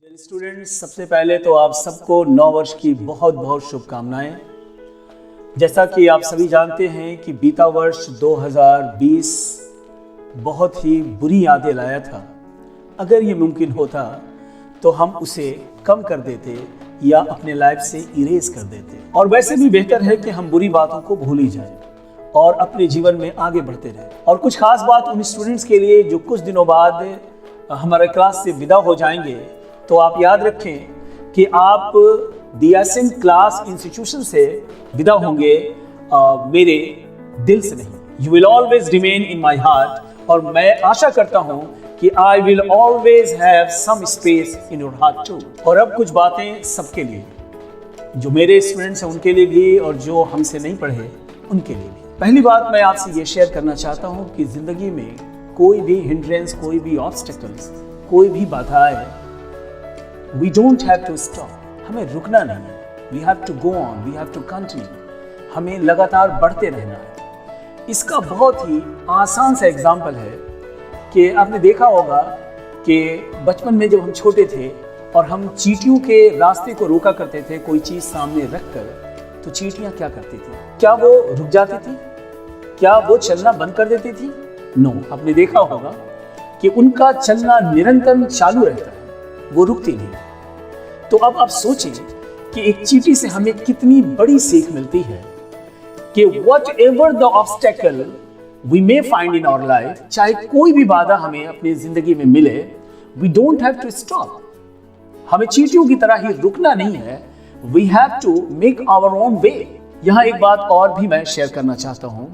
Students, सबसे पहले तो आप सबको नव वर्ष की बहुत बहुत शुभकामनाएं। जैसा कि आप सभी जानते हैं कि बीता वर्ष 2020 बहुत ही बुरी यादें लाया था। अगर ये मुमकिन होता तो हम उसे कम कर देते या अपने लाइफ से इरेज कर देते। और वैसे भी बेहतर है कि हम बुरी बातों को भूल ही जाएं और अपने जीवन में आगे बढ़ते रहें। और कुछ खास बात उन स्टूडेंट्स के लिए जो कुछ दिनों बाद हमारे क्लास से विदा हो जाएंगे, तो आप याद रखें कि आप द एसेंट क्लास इंस्टीट्यूशन से विदा होंगे, मेरे दिल से नहीं। You will always remain in my heart, और मैं आशा करता हूं कि I will always have some space in your heart too. और अब कुछ बातें सबके लिए, जो मेरे स्टूडेंट्स हैं उनके लिए भी और जो हमसे नहीं पढ़े उनके लिए भी। पहली बात मैं आपसे ये शेयर करना चाहता हूँ कि जिंदगी में कोई भी हिंड्रेंस, कोई भी ऑब्स्टेकल्स, कोई भी बाधाएं, we don't have to stop, हमें रुकना नहीं है। we have to go on, we have to continue, हमें लगातार बढ़ते रहना है। इसका बहुत ही आसान सा एग्जाम्पल है कि आपने देखा होगा कि बचपन में जब हम छोटे थे और हम चींटियों के रास्ते को रोका करते थे कोई चीज़ सामने रख कर, तो चींटियाँ क्या करती थी? क्या वो रुक जाती थी? क्या वो चलना बंद कर देती थी? नो, आपने देखा होगा कि उनका चलना निरंतर चालू रहता है, वो रुकती नहीं। तो अब आप सोचें कि एक चींटी से हमें कितनी बड़ी सीख मिलती है कि whatever the obstacle we may find in our life, चाहे कोई भी बाधा हमें अपनी जिंदगी में मिले, we don't have to stop, हमें चींटियों की तरह ही रुकना नहीं है। we have to make our own way। यहाँ एक बात और भी मैं शेयर करना चाहता हूँ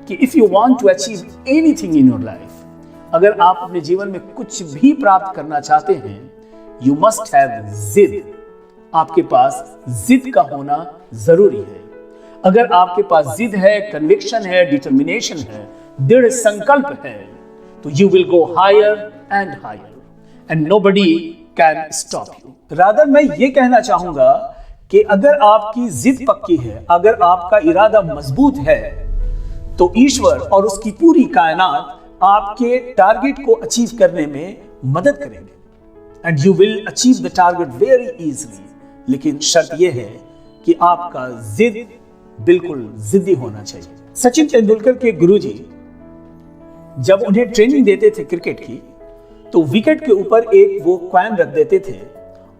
कि if you want to achieve anything in your life, अगर आप अपने जीवन में कुछ भी प्राप्त करना चाहते हैं, यू मस्ट हैव जिद। आपके पास जिद का होना जरूरी है। अगर आपके पास जिद है, कन्विक्शन है, डिटर्मिनेशन है, दृढ़ संकल्प है, तो you will go higher and higher and nobody can stop you. Rather मैं ये कहना चाहूंगा कि अगर आपकी जिद पक्की है, अगर आपका इरादा मजबूत है, तो ईश्वर और उसकी पूरी कायनात आपके टारगेट को अचीव करने में मदद करेंगे and you will achieve the target very easily. लेकिन शर्त यह है कि आपका जिद बिल्कुल जिद्दी होना चाहिए। सचिन तेंदुलकर के गुरुजी जब उन्हें ट्रेनिंग देते थे क्रिकेट की, तो विकेट के ऊपर एक वो कॉइन रख देते थे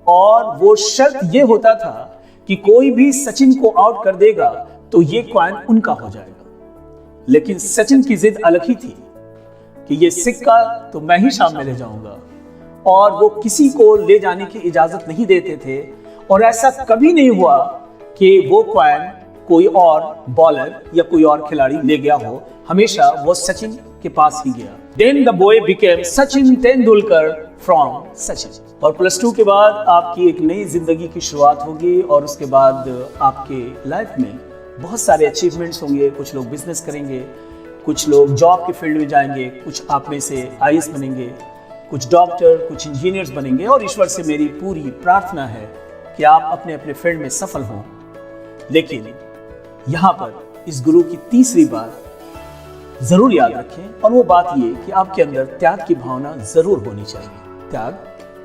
और वो शर्त ये होता था कि कोई भी सचिन को आउट कर देगा तो ये कॉइन उनका हो जाएगा। लेकिन सचिन की जिद अलग ही थी कि ये सिक्का तो मैं ही सामने ले जाऊंगा, और वो किसी को ले जाने की इजाजत नहीं देते थे। और ऐसा कभी नहीं हुआ कि वो कॉइन कोई और बॉलर या कोई और खिलाड़ी ले गया हो, हमेशा वो सचिन के पास ही गया। Then the boy became Sachin Tendulkar from Sachin. और +2 के बाद आपकी एक नई जिंदगी की शुरुआत होगी और उसके बाद आपके लाइफ में बहुत सारे अचीवमेंट्स होंगे। कुछ लोग बिजनेस करेंगे, कुछ लोग जॉब के फील्ड में जाएंगे, कुछ आप में से आईएएस बनेंगे, कुछ डॉक्टर, कुछ इंजीनियर्स बनेंगे। और ईश्वर से मेरी पूरी प्रार्थना है कि आप अपने अपने फील्ड में सफल हों। लेकिन यहाँ पर इस गुरु की तीसरी बात जरूर याद रखें, और वो बात ये कि आपके अंदर त्याग की भावना जरूर होनी चाहिए। त्याग,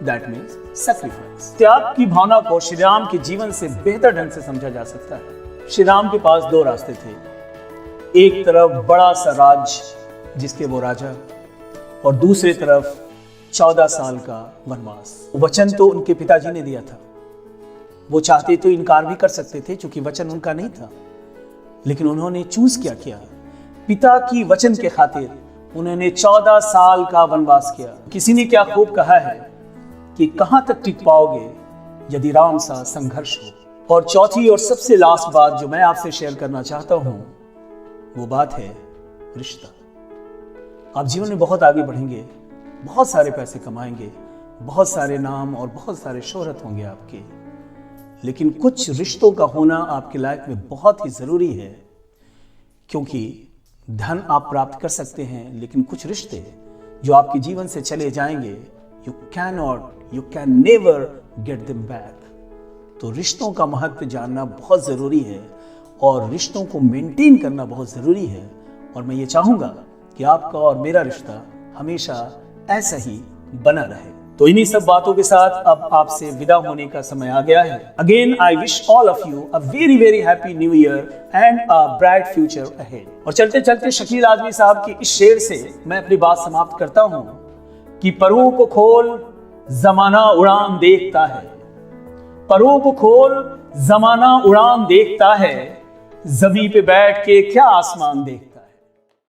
दैट मीन्स सैक्रिफाइस। त्याग की भावना को श्री राम के जीवन से बेहतर ढंग से समझा जा सकता है। श्री राम के पास 2 रास्ते थे। एक तरफ बड़ा सा राज जिसके वो राजा, और दूसरी तरफ 14 साल का वनवास। वचन तो उनके पिताजी ने दिया था, वो चाहते तो इनकार भी कर सकते थे क्योंकि वचन उनका नहीं था, लेकिन उन्होंने चूज क्या किया? पिता की वचन के खातिर उन्होंने 14 साल का वनवास किया। किसी ने क्या खूब कहा है कि कहां तक टिक पाओगे यदि राम सा संघर्ष हो। और चौथी और सबसे लास्ट बात जो मैं आपसे शेयर करना चाहता हूं, वो बात है रिश्ता। आप जीवन में बहुत आगे बढ़ेंगे, बहुत सारे पैसे कमाएंगे, बहुत सारे नाम और बहुत सारे शोहरत होंगे आपके, लेकिन कुछ रिश्तों का होना आपकी लाइफ में बहुत ही जरूरी है। क्योंकि धन आप प्राप्त कर सकते हैं, लेकिन कुछ रिश्ते जो आपके जीवन से चले जाएंगे, you can never get them back. तो रिश्तों का महत्व जानना बहुत जरूरी है और रिश्तों को मेंटेन करना बहुत जरूरी है। और मैं ये चाहूंगा कि आपका और मेरा रिश्ता हमेशा ऐसा ही बना रहे। तो इन्हीं सब बातों के साथ अब आपसे विदा होने का समय आ गया है। Again I wish all of you a very very happy new year and a bright future ahead. और चलते चलते शकील आजमी साहब की इस शेर से मैं अपनी बात समाप्त करता हूं कि परों को खोल जमाना उड़ान देखता है, परों को खोल जमाना उड़ान देखता है, जमीन पे बैठ के क्या आसमान देखता है।